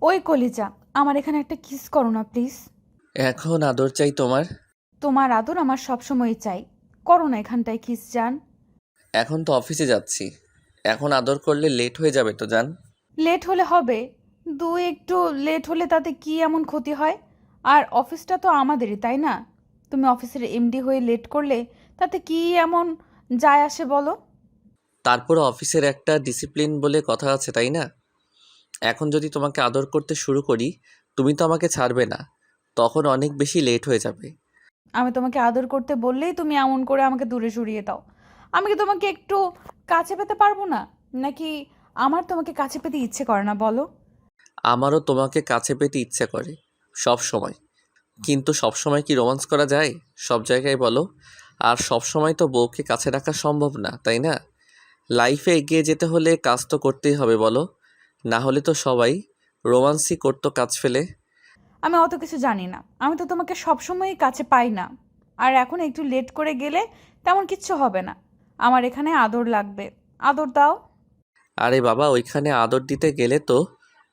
ওই কলিজা, আমার এখানে একটা কিস করো না প্লিজ। এখন আদর চাই তোমার? তোমার আদর আমার সবসময়ই চাই। করো না এখানটায় কিস জান। এখন তো অফিসে যাচ্ছি, এখন আদর করলে লেট হয়ে যাবে তো জান। লেট হলে হবে। একটু লেট হলে তাতে কি এমন ক্ষতি হয়? আর অফিসটা তো আমাদেরই, তাই না? তুমি অফিসের এমডি হয়ে লেট করলে তাতে কি এমন যায় আসে বলো? তারপর অফিসের একটা ডিসিপ্লিন বলে কথা আছে, তাই না? এখন যদি তোমাকে আদর করতে শুরু করি, তুমি তো আমাকে ছাড়বে না, তখন অনেক বেশি লেট হয়ে যাবে। আমি তোমাকে আদর করতে বললেই তুমি এমন করে আমাকে দূরে সরিয়ে দাও। আমি কি তোমাকে একটু কাছে পেতে পারবো না? নাকি আমার তোমাকে কাছে পেতে ইচ্ছে করে না বলো? আমারও তোমাকে কাছে পেতে ইচ্ছে করে, সব সময়। কিন্তু সব সময় কি রোম্যান্স করা যায় সব জায়গায় বলো? আর সব সময় তো বউকে কাছে রাখা সম্ভব না, তাই না? লাইফে এগিয়ে যেতে হলে কাজ তো করতেই হবে বলো, না হলে তো সবাই রোমান্সই করতো কাজ ফেলে। আমি অত কিছু জানি না, আমি তো তোমাকে সবসময়ই কাছে পাই না। আর এখন একটু লেট করে গেলে তেমন কিচ্ছু হবে না। আমার এখানে আদর লাগবে। আদর দাও। আরে বাবা, ওইখানে আদর দিতে গেলে তো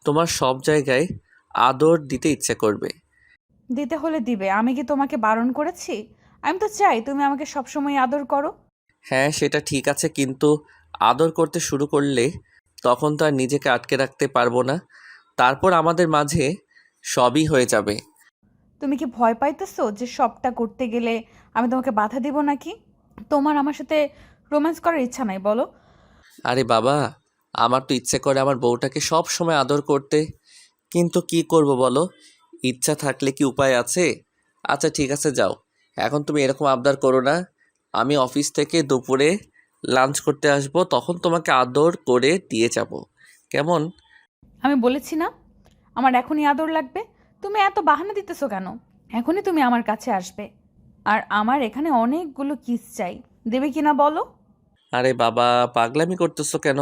তোমার সব জায়গায় আদর দিতে ইচ্ছে করবে। দিতে হলে দিবে, আমি কি তোমাকে বারণ করেছি? আমি তো চাই তুমি আমাকে সবসময় আদর করো। হ্যাঁ, সেটা ঠিক আছে, কিন্তু আদর করতে শুরু করলে তখন তো আর নিজেকে আটকে রাখতে পারবো না। তারপর আমাদের মাঝে সবই হয়ে যাবে। তুমি কি ভয় পাইতেছো যে সবটা করতে গেলে আমি তোমাকে বাধা দিব নাকি? তোমার আমার সাথে রোম্যান্স করার ইচ্ছা নাই বলো? আরে বাবা, আমার তো ইচ্ছে করে আমার বউটাকে সব সময় আদর করতে, কিন্তু কি করব বলো? ইচ্ছা থাকলে কি উপায় আছে? আচ্ছা ঠিক আছে, যাও, এখন তুমি এরকম আবদার করো না। আমি অফিস থেকে দুপুরে লাঞ্চ করতে আসবো, তখন তোমাকে আদর করে দিয়ে যাব, কেমন? আমি বলেছি না আমার এখনই আদর লাগবে। তুমি এত বাহানা দিতেছো কেন? এখনই তুমি আমার কাছে আসবে। আর আমার এখানে অনেকগুলো কিস চাই। দেবে কিনা বলো? আরে বাবা, পাগলামি করতেছো কেন?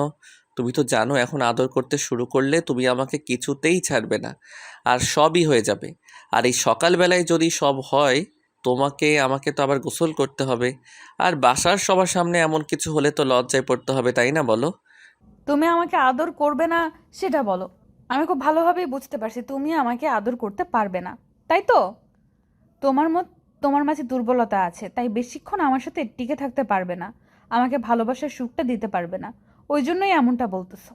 তুমি তো জানো এখন আদর করতে শুরু করলে তুমি আমাকে কিছুতেই ছাড়বে না, আর সবই হয়ে যাবে। আর এই সকালবেলায় যদি সব হয়, তোমাকে আমাকে তো আবার গোসল করতে হবে। আর বাসার সবার সামনে এমন কিছু হলে তো লজ্জায় পড়তে হবে, তাই না বলো? তুমি আমাকে আদর করবে না সেটা বলো। আমি খুব ভালোভাবেই বুঝতে পারছি তুমি আমাকে আদর করতে পারবে না, তাই তো? তোমার মত তোমার মাঝে দুর্বলতা আছে, তাই বেশিক্ষণ আমার সাথে টিকে থাকতে পারবে না। আমাকে ভালোবাসার সুখটা দিতে পারবে না। ওই জন্যই এমনটা বলতেছো।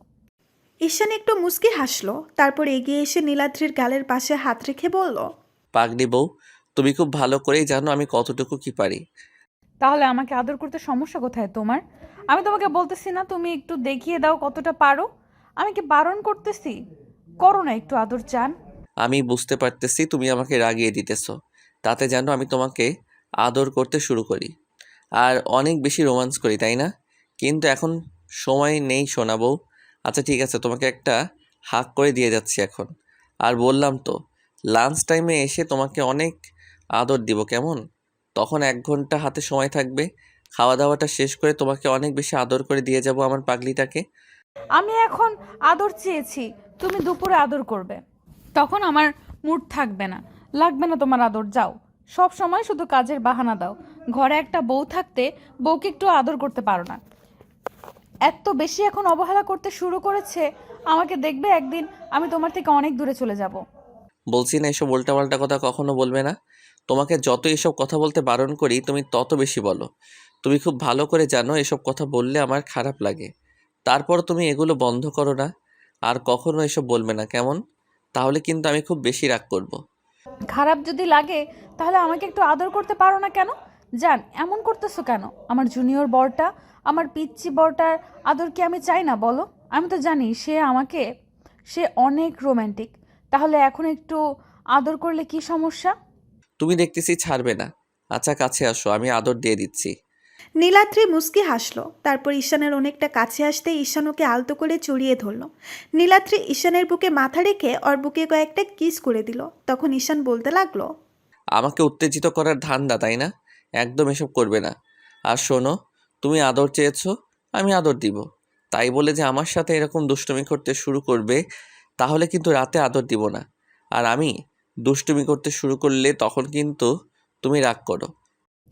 ঈশান একটু মুচকি হাসলো, তারপর এগিয়ে এসে নীলাদ্রির গালের পাশে হাত রেখে বলল, পাগলি বউ, তুমি খুব ভালো করেই জানো আমি কতটুকু কি পারি। তাহলে আমাকে আদর করতে সমস্যা কোথায় তোমার? আমি তোমাকে বলতেছি না তুমি একটু দেখিয়ে দাও কতটা পারো? আমি কি বারণ করতেছি? করো না একটু আদর চান। আমি বুঝতে পারতেছি তুমি আমাকে রাগিয়ে দিতেছো, তাতে যেন আমি তোমাকে আদর করতে শুরু করি আর অনেক বেশি রোমান্স করি, তাই না? কিন্তু এখন সময় নেই শোনাবো। আচ্ছা ঠিক আছে, তোমাকে একটা হাক করে দিয়ে যাচ্ছি এখন। আর বললাম তো, লাঞ্চ টাইমে এসে তোমাকে অনেক আদর দিব, কেমন? তখন 1 ঘন্টা হাতে সময় থাকবে, খাওয়া দাওয়াটা শেষ করে তোমাকে অনেক বেশি আদর করে দিয়ে যাব আমার পাগলিটাকে। আমি এখন আদর চেয়েছি, তুমি দুপুরে আদর করবে। তখন আমার মুড থাকবে না। লাগবে না তোমার আদর, যাও। সব সময় শুধু কাজের বাহানা দাও। ঘরে একটা বউ থাকতে বউকে একটু আদর করতে পারো না। এত বেশি এখন অবহেলা করতে শুরু করেছে। আমাকে দেখবে একদিন আমি তোমার থেকে অনেক দূরে চলে যাব। বলছি না এসব উল্টাপাল্টা কথা কখনো বলবে না। তোমাকে যত এসব কথা বলতে বারণ করি তুমি তত বেশি বলো। তুমি খুব ভালো করে জানো এসব কথা বললে আমার খারাপ লাগে। তারপর তুমি এগুলো বন্ধ করো না, আর কখনো এসব বলবে না, কেমন? তাহলে কিন্তু আমি খুব বেশি রাগ করব। খারাপ যদি লাগে তাহলে আমাকে একটু আদর করতে পারো না কেন? জান, এমন করতেছো কেন? আমার জুনিয়র বরটা, আমার পিচ্চি বরটার আদর কি আমি চাই না বলো? আমি তো জানি সে অনেক রোমান্টিক। তাহলে এখন একটু আদর করলে কি সমস্যা? তুমি দেখতেছি ছাড়বে না। আচ্ছা কাছে আসো, আমি আদর দিয়ে দিচ্ছি। নীলাদ্রি মুচকি হাসলো, তারপর ঈশানের অনেকটা কাছে আসতে ঈশান ওকে আলতো করে জড়িয়ে ধরল। নীলাদ্রি ঈশানের বুকে মাথা রেখে ওর বুকে কয়েকটা কিস করে দিল। তখন ঈশান বলতে লাগলো, আমাকে উত্তেজিত করার ধান্দা, তাই না? একদম এসব করবে না। আর শোনো, তুমি আদর চেয়েছো, আমি আদর দিব। তাই বলে যে আমার সাথে এরকম দুষ্টুমি করতে শুরু করবে, তাহলে কিন্তু রাতে আদর দিব না। আর আমি দুষ্টুমি করতে শুরু করলে তখন কিন্তু তুমি রাগ করো।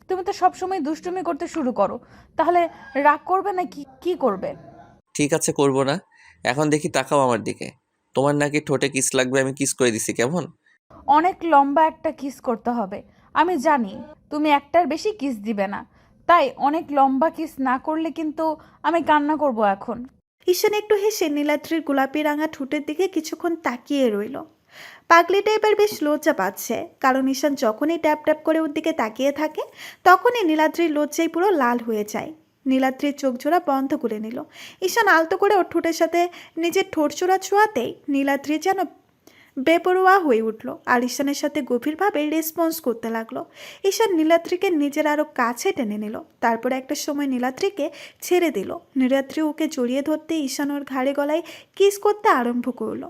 তুমি তো সবসময় দুষ্টুমি করতে শুরু করো। তাহলে রাগ করবে না কি কি করবে? ঠিক আছে, করব না। এখন দেখি, তাকাও আমার দিকে। তোমার নাকি ঠোঁটে কিস লাগবে, আমি কিস করে দিছি কেমন? অনেক লম্বা একটা কিস করতে হবে। আমি জানি তুমি একটার বেশি কিস দিবে না, তাই অনেক লম্বা কিস না করলে কিন্তু আমি কান্না করব এখন। ঈশান একটু হেসে নীলাদ্রির গোলাপি রাঙা ঠোঁটের দিকে কিছুক্ষণ তাকিয়ে রইল। পাগলিটা এবার বেশ লজ্জা পাচ্ছে, কারণ ঈশান যখনই ট্যাপ ট্যাপ করে ওর দিকে তাকিয়ে থাকে তখনই নীলাদ্রির লজ্জায় পুরো লাল হয়ে যায়। নীলাদ্রির চোখ জোড়া বন্ধ করে নিল। ঈশান আলতো করে ওর ঠোঁটের সাথে নিজের ঠোঁট জোড়া ছোঁয়াতেই নীলাদ্রি যেন বেপরোয়া হয়ে উঠল আর ঈশানের সাথে গভীরভাবে রেসপন্স করতে লাগলো। ঈশান নীলাদ্রিকে নিজের আরও কাছে টেনে নিল, তারপরে একটা সময় নীলাদ্রিকে ছেড়ে দিল। নীলাদ্রি ওকে জড়িয়ে ধরতে ঈশান ওর ঘাড়ে গলায় কিস করতে আরম্ভ করলো।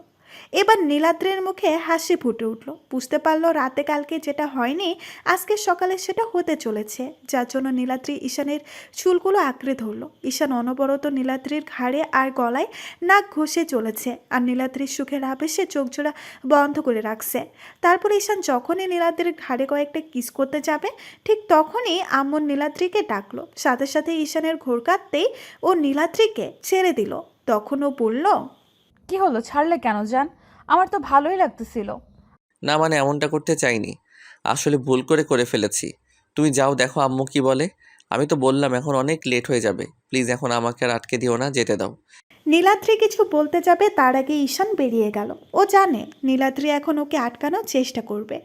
এবার নীলাদ্রির মুখে হাসি ফুটে উঠল। বুঝতে পারলো রাতে কালকে যেটা হয়নি আজকে সকালে সেটা হতে চলেছে, যার জন্য নীলাদ্রি ঈশানের চুলগুলো আঁকড়ে ধরল। ঈশান অনবরত নীলাদ্রির ঘাড়ে আর গলায় নাক ঘষে চলেছে আর নীলাদ্রির সুখের আবেশে চোখ জোড়া বন্ধ করে রাখছে। তারপর ঈশান যখনই নীলাদ্রির ঘাড়ে কয়েকটা কিস করতে যাবে ঠিক তখনই আম্মুর নীলাদ্রিকে ডাকলো। সাথে সাথে ঈশানের ঘোর কাটতেই ও নীলাদ্রিকে ছেড়ে দিল। তখন ও বলল, কি হলো, ছাড়লে কেন জান? আমার তো ভালোই লাগতেছিল। না মানে এমনটা করতে চাইনি, আসলে ভুল করে ফেলেছি। তুমি যাও, দেখো আম্মু কি বলে। আমি তো বললাম এখন অনেক লেট হয়ে যাবে, প্লিজ এখন আমাকে আর আটকে দিও না, যেতে দাও। নীলাদ্রি কিছু বলতে যাবে তার আগে ঈশান বেরিয়ে গেল। ও জানে নীলাদ্রি এখন ওকে আটকানোর চেষ্টা করবে,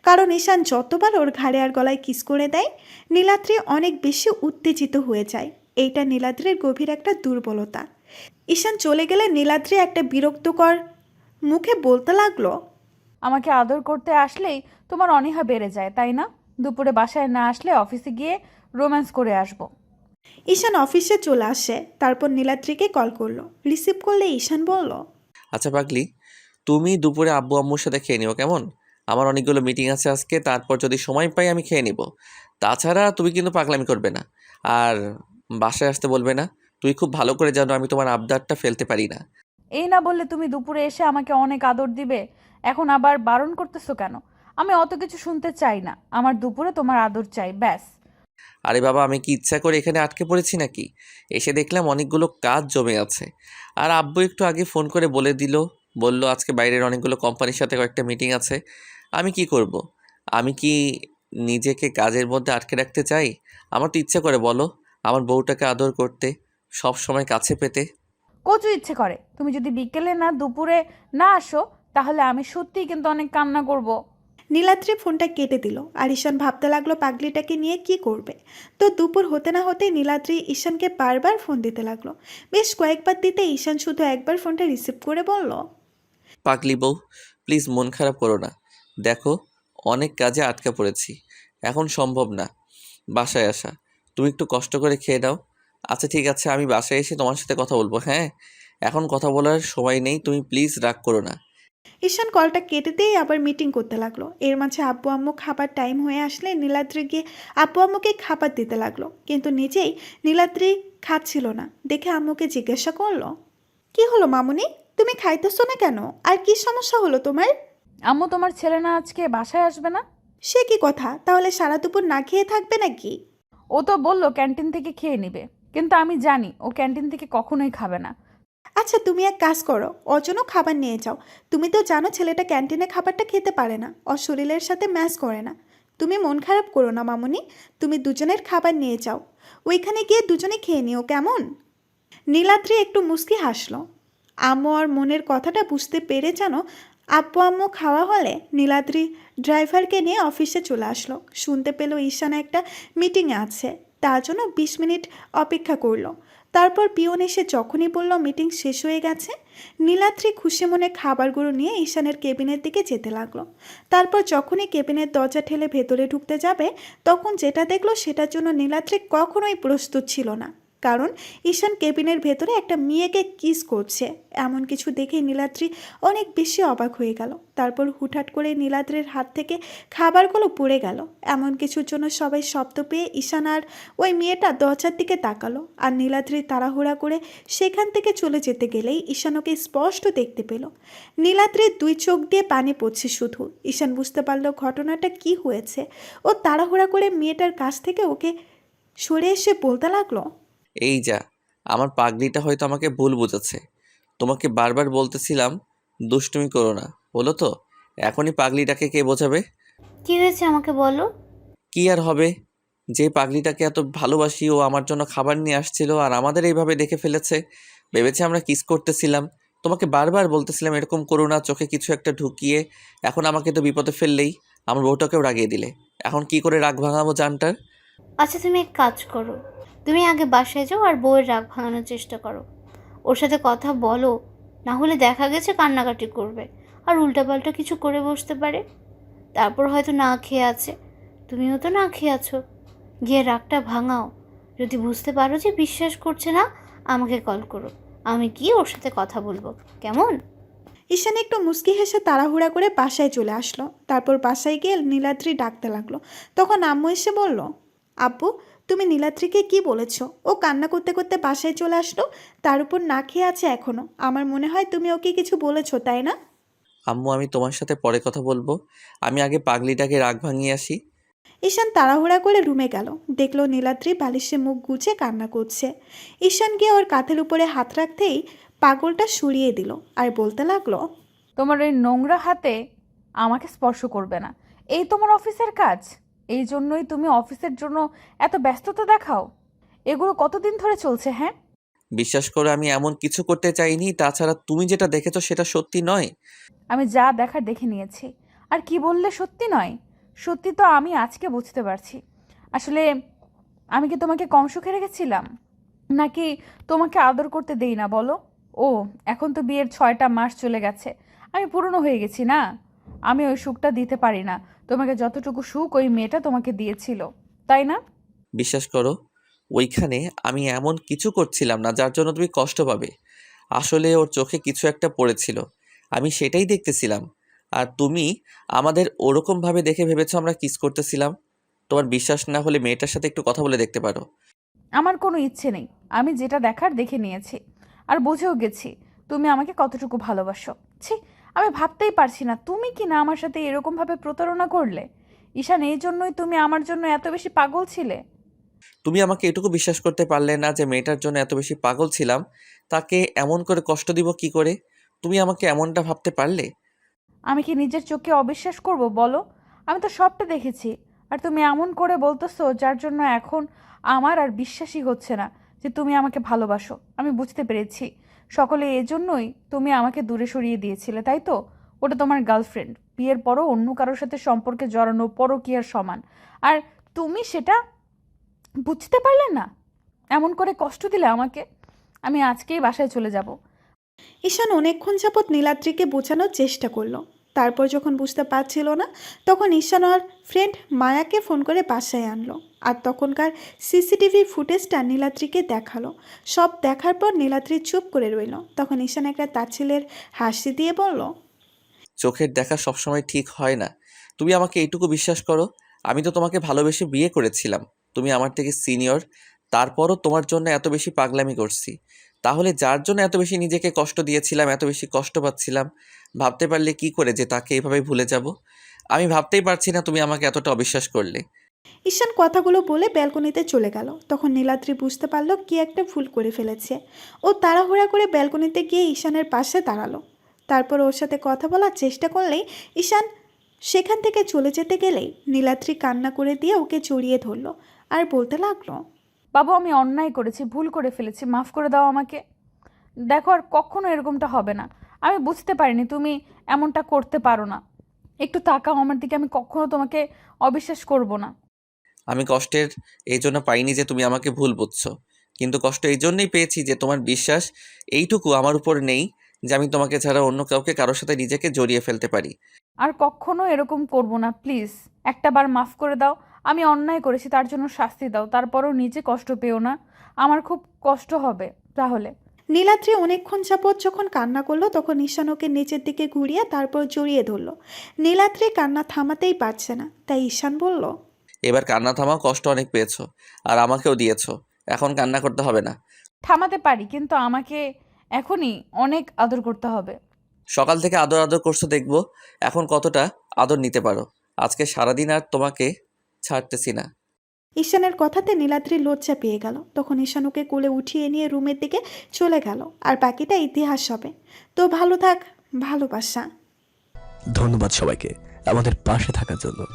কারণ ঈশান যতবার ওর ঘাড়ে আর গলায় কিস করে দেয় নীলাদ্রি অনেক বেশি উত্তেজিত হয়ে যায়। এইটা নীলাদ্রির গভীর একটা দুর্বলতা। ঈশান চলে গেলে নীলাদ্রি একটা বিরক্তকর মুখে বলতে লাগলো, আমাকে আদর করতে আসলেই তোমার অনীহা বেড়ে যায়, তাই না? দুপুরে বাসায় না আসলে অফিসে গিয়ে রোম্যান্স করে আসবো। ঈশান অফিসে চলে আসে। তারপর নীলাদ্রিকে কল করলো। রিসিভ করলে ঈশান বলল, আচ্ছা পাগলি, তুমি দুপুরে আব্বু আম্মুর সাথে খেয়ে নিও কেমন? আমার অনেকগুলো মিটিং আছে আজকে, তারপর যদি সময় পাই আমি খেয়ে নিব। তাছাড়া তুমি কিন্তু পাগলামি করবে না, আর বাসায় আসতে বলবে না। তুই খুব ভালো করে জানো আমি তোমার আবদারটা ফেলতে পারি না। এই না বললে তুমি দুপুরে এসে আমাকে অনেক আদর দিবে, এখন আবার বারণ করতেছো কেন? আমি অত কিছু শুনতে চাই না, আমার দুপুরে তোমার আদর চাই, ব্যাস। আরে বাবা, আমি কি ইচ্ছা করে এখানে আটকে পড়েছি নাকি? এসে দেখলাম অনেকগুলো কাজ জমে আছে, আর আব্বু একটু আগে ফোন করে বলল আজকে বাইরের অনেকগুলো কোম্পানির সাথে কয়েকটা মিটিং আছে। আমি কি করব? আমি কি নিজেকে কাজের মধ্যে আটকে রাখতে চাই? আমার তো ইচ্ছা করে, বলো, আমার বউটাকে আদর করতে, সব সময় কাছে পেতে। কচু ইচ্ছে করে তুমি যদি বিকেলে না দুপুরে না আসো, তাহলে আমি সত্যিই কিন্তু অনেক কান্না করব। নীলাদ্রি ফোনটা কেটে দিল আর ঈশান ভাবতে লাগলো পাগলিটাকে নিয়ে কি করবে। তো দুপুর হতে না হতেই নীলাদ্রি ঈশানকে বারবার ফোন দিতে লাগলো। বেশ কয়েকবার দিতে ঈশান শুধু একবার ফোনটা রিসিভ করে বলল, পাগলি বউ, প্লিজ মন খারাপ করো না। দেখো, অনেক কাজে আটকা পড়েছি, এখন সম্ভব না বাসায় আসা। তুমি একটু কষ্ট করে খেয়ে নাও। আচ্ছা ঠিক আছে, আমি বাসায় এসে তোমার সাথে কথা বলবো। হ্যাঁ, এখন কথা বলার সময় নেই, তুমি প্লিজ রাগ করো না। ঈশান কলটা কেটে দিয়ে আবার মিটিং করতে লাগলো। এর মাঝে আব্বু আম্মু খাবার টাইম হয়ে আসলে নীলাদ্রি গিয়ে আব্বু আম্মুকে খাবার দিতে লাগলো, কিন্তু নিজেই নীলাদ্রি খাচ্ছিল না দেখে আম্মুকে জিজ্ঞাসা করলো, কি হলো মামুনি, তুমি খাইতেছো না কেন? আর কি সমস্যা হলো তোমার? আম্মু, তোমার ছেলে না আজকে বাসায় আসবে না? সে কি কথা, তাহলে সারা দুপুর না খেয়ে থাকবে নাকি? ও তো বললো ক্যান্টিন থেকে খেয়ে নিবে, কিন্তু আমি জানি ও ক্যান্টিন থেকে কখনোই খাবে না। আচ্ছা তুমি এক কাজ করো, ওর জন্য খাবার নিয়ে যাও। তুমি তো জানো ছেলেটা ক্যান্টিনে খাবারটা খেতে পারে না, ওর শরীরের সাথে ম্যাচ করে না। তুমি মন খারাপ করো না মামুনি, তুমি দুজনের খাবার নিয়ে যাও, ওইখানে গিয়ে দুজনে খেয়ে নিও কেমন? নীলাদ্রি একটু মুচকি হাসলো। আম্মু আর মনের কথাটা বুঝতে পেরে যেন আব্বু আম্মু খাওয়া হলে নীলাদ্রি ড্রাইভারকে নিয়ে অফিসে চলে আসলো। শুনতে পেল ঈশান একটা মিটিংয়ে আছে, তার জন্য 20 মিনিট অপেক্ষা করলো। তারপর পিয়ন এসে যখনই বলল মিটিং শেষ হয়ে গেছে, নীলাদ্রি খুশি মনে খাবারগুলো নিয়ে ঈশানের কেবিনের দিকে যেতে লাগলো। তারপর যখনই কেবিনের দরজা ঠেলে ভেতরে ঢুকতে যাবে তখন যেটা দেখলো সেটার জন্য নীলাদ্রি কখনোই প্রস্তুত ছিল না, কারণ ঈশান কেবিনের ভেতরে একটা মেয়েকে কিস করছে। এমন কিছু দেখে নীলাদ্রি অনেক বেশি অবাক হয়ে গেল। তারপর হুটহাট করে নীলাদ্রির হাত থেকে খাবারগুলো পড়ে গেল। এমন কিছুর জন্য সবাই শব্দ পেয়ে ঈশান আর ওই মেয়েটা দরজার দিকে তাকালো, আর নীলাদ্রি তাড়াহুড়া করে সেখান থেকে চলে যেতে গেলেই ঈশান ওকে স্পষ্ট দেখতে পেল। নীলাদ্রির 2 চোখ দিয়ে পানি পড়ছে শুধু। ঈশান বুঝতে পারলো ঘটনাটা কি হয়েছে। ও তাড়াহুড়া করে মেয়েটার কাছ থেকে ওকে সরে এসে বলতে লাগলো, এই যা, আমার পাগলিটা হয়তো আমাকে ভুল বুঝেছে। তোমাকে বারবার বলতেছিলাম দুষ্টুমি করো না, হলো তো? এখনই পাগলিটাকে কে বোঝাবে? কি হয়েছে আমাকে বলো। কি আর হবে? যে পাগলিটাকে এত ভালোবাসি ও আমার জন্য খাবার নিয়ে আসছিল আর আমাদের এইভাবে দেখে ফেলেছে। ভেবেছে আমরা কিস করতেছিলাম। তোমাকে বারবার বলতেছিলাম এরকম করো না, চোখে কিছু একটা ঢুকিয়ে। এখন আমাকে তো বিপদে ফেললেই, আমার বউটাকেও রাগিয়ে দিলে। এখন কি করে রাগ ভাঙাবো জানটার? আচ্ছা তুমি এক কাজ করো, তুমি আগে বাসায় যাও আর বউয়ের রাগ ভাঙানোর চেষ্টা করো। ওর সাথে কথা বলো, না হলে দেখা গেছে কান্নাকাটি করবে আর উল্টাপাল্টা কিছু করে বসতে পারে। তারপর হয়তো না খেয়ে আছে, তুমিও তো না খেয়ে আছো। গিয়ে রাগটা ভাঙাও। যদি বুঝতে পারো যে বিশ্বাস করছে না, আমাকে কল করো, আমি গিয়ে ওর সাথে কথা বলবো, কেমন? ঈশান একটু মুচকি হেসে তাড়াহুড়া করে বাসায় চলে আসলো। তারপর বাসায় গিয়ে নীলাদ্রি ডাকতে লাগলো। তখন আম্মু এসে বলল, আব্বু, তুমি নীলাদ্রিকে কি বলেছো? ও কান্না করতে করতে বাসায় চলে আসলো, তার উপর না খেয়ে আছে এখনো। আমার মনে হয় তুমি ওকে কিছু বলেছো, তাই না? আম্মু, আমি তোমার সাথে পরে কথা বলবো। আমি আগে পাগলিটাকে রাগ ভাঙিয়ে আসি। ঈশান তাড়াহুড়া করে রুমে গেল। দেখলো নীলাদ্রি বালিশে মুখ গুজে কান্না করছে। ঈশান গিয়ে ওর কাঁধের উপরে হাত রাখতেই পাগলটা সরিয়ে দিল আর বলতে লাগলো, তোমার ওই নোংরা হাতে আমাকে স্পর্শ করবে না। এই তোমার অফিসের কাজ? এই জন্যই তুমি অফিসের জন্য এত ব্যস্ততা দেখাও? এগুলো কতদিন ধরে চলছে? হ্যাঁ, বিশ্বাস করো, আমি এমন কিছু করতে চাইনি। তাছাড়া তুমি যেটা দেখেছো সেটা সত্যি নয়। আমি যা দেখার দেখে নিয়েছি। আর কি বললে সত্যি নয়? সত্যি তো আমি আজকে বুঝতে পারছি। আসলে আমি কি তোমাকে কম সুখে রেখেছিলাম, নাকি তোমাকে আদর করতে দেই না বলো? ও, এখন তো বিয়ের 6টা মাস চলে গেছে। আমি পুরনো হয়ে গেছি না? আমি ওই সুখটা দিতে পারি না তোমাকে, যতটুকু সুখ ওই মেয়েটা তোমাকে দিয়েছিল, তাই না? বিশ্বাস করো, ওইখানে আমি এমন কিছু করছিলাম না যার জন্য তুমি কষ্ট পাবে। আসলে ওর চোখে কিছু একটা পড়েছিল, আমি সেটাই দেখতেছিলাম। আর তুমি আমাদের ওরকমভাবে দেখে ভেবেছো আমরা কিস করতেছিলাম। তোমার বিশ্বাস না হলে মেয়েটার সাথে একটু কথা বলে দেখতে পারো। আমার কোনো ইচ্ছে নেই। আমি যেটা দেখার দেখে নিয়েছি, আর বুঝেও গেছি তুমি আমাকে কতটুকু ভালোবাসো। ছি, আমি ভাবতেই পারছি না তুমি কি না আমার সাথে এরকমভাবে প্রতারণা করলে। ঈশান, এই জন্যই তুমি আমার জন্য এত বেশি পাগল ছিলে? তুমি আমাকে এটুকু বিশ্বাস করতে পারলে না যে মেয়েটার জন্য এত বেশি পাগল ছিলাম? তাকে এমন করে কষ্ট দিব কি করে? তুমি আমাকে এমনটা ভাবতে পারলে? আমি কি নিজের চোখে অবিশ্বাস করব বলো? আমি তো সবটা দেখেছি। আর তুমি এমন করে বলতেছো যার জন্য এখন আমার আর বিশ্বাসই হচ্ছে না যে তুমি আমাকে ভালোবাসো। আমি বুঝতে পেরেছি সকলে এজন্যই তুমি আমাকে দূরে সরিয়ে দিয়েছিলে, তাই তো? ওটা তোমার গার্লফ্রেন্ড, বিয়ের পরও অন্য কারোর সাথে সম্পর্কে জড়ানো পরকীয়ার সমান। আর তুমি সেটা বুঝতে পারলে না, এমন করে কষ্ট দিলে আমাকে। আমি আজকেই বাসায় চলে যাব। ঈশান অনেকক্ষণ যাবৎ নীলাদ্রিকে বোঝানোর চেষ্টা করলো। তারপর যখন বুঝতে পারছিল না, তখন ঈশান ওর ফ্রেন্ড মায়াকে ফোন করে বাসায় আনলো। আর তখনকার সিসিটিভি ফুটেজটা নীলাদ্রিকে দেখালো। সব দেখার পর নীলাদ্রি চুপ করে রইল। তখন ঈশান একটা তাচ্ছিলের হাসি দিয়ে বলল, চোখের দেখা সবসময় ঠিক হয় না। তুমি আমাকে এইটুকু বিশ্বাস করো, আমি তো তোমাকে ভালোবেসে বিয়ে করেছিলাম। তুমি আমার থেকে সিনিয়র, তারপরও তোমার জন্য এত বেশি পাগলামি করছি। তাহলে যার জন্য এত বেশি নিজেকে কষ্ট দিয়েছিলাম, এত বেশি কষ্ট পাচ্ছিলাম, ভাবতে পারলে কি করে যে তাকে এভাবে ভুলে যাব? আমি ভাবতেই পারছি না তুমি আমাকে এতটা অবিশ্বাস করলে। ঈশান কথাগুলো বলে ব্যালকনিতে চলে গেল। তখন নীলাদ্রি বুঝতে পারলো কি একটা ভুল করে ফেলেছে। ও তাড়াহুড়া করে ব্যালকনিতে গিয়ে ঈশানের পাশে দাঁড়ালো। তারপর ওর সাথে কথা বলার চেষ্টা করলেই ঈশান সেখান থেকে চলে যেতে গেলেই নীলাদ্রি কান্না করে দিয়ে ওকে জড়িয়ে ধরলো আর বলতে লাগলো, বাবু, আমি অন্যায় করেছি, ভুল করে ফেলেছি, মাফ করে দাও আমাকে। দেখো, আর কখনো এরকমটা হবে না। আমি বুঝতে পারিনি তুমি এমনটা করতে পারো না। একটু তাকাও আমার দিকে, আমি কখনো তোমাকে অবিশ্বাস করব না। আমি কষ্টের এই জন্য পাইনি যে তুমি আমাকে ভুল বুঝছো, কিন্তু কষ্ট এই জন্যই পেয়েছি যে তোমার বিশ্বাস এইটুকু আমার উপর নেই যে আমি তোমাকে ছাড়া অন্য কাউকে কারোর সাথে নিজেকে জড়িয়ে ফেলতে পারি। আর কখনো এরকম করব না, প্লিজ। একটা বার মাফ করে দাও। আমি অন্যায় করেছি, তার জন্য শাস্তি দাও। তারপরও নিজে কষ্ট পেও না, আমার খুব কষ্ট হবে তাহলে। নীলাদ্রি অনেকক্ষণ যাবৎ যখন কান্না করলো, তখন ঈশান ওকে নিচের দিকে ঘুরিয়ে তারপর জড়িয়ে ধরলো। নীলাদ্রি কান্না থামাতেই পারছে না, তাই ঈশান বলল, এবার কান্না থামাও, কষ্ট অনেক পেয়েছো আর আমাকেও দিয়েছো, এখন কান্না করতে হবে না। থামাতে পারি, কিন্তু আমাকে এখনই অনেক আদর করতে হবে। সকাল থেকে আদর আদর করছো, দেখবো এখন কতটা আদর নিতে পারো। আজকে সারাদিন আর তোমাকে ছাড়তেছি না। ঈশানের কথাতে নীলাদ্রি লজ্জা পেয়ে গেল। তখন ঈশান ওকে কোলে উঠিয়ে নিয়ে রুমের দিকে চলে গেল। আর বাকিটা ইতিহাস হবে। তো ভালো থাক। ভালোবাসা। ধন্যবাদ সবাইকে আমাদের পাশে থাকার জন্য।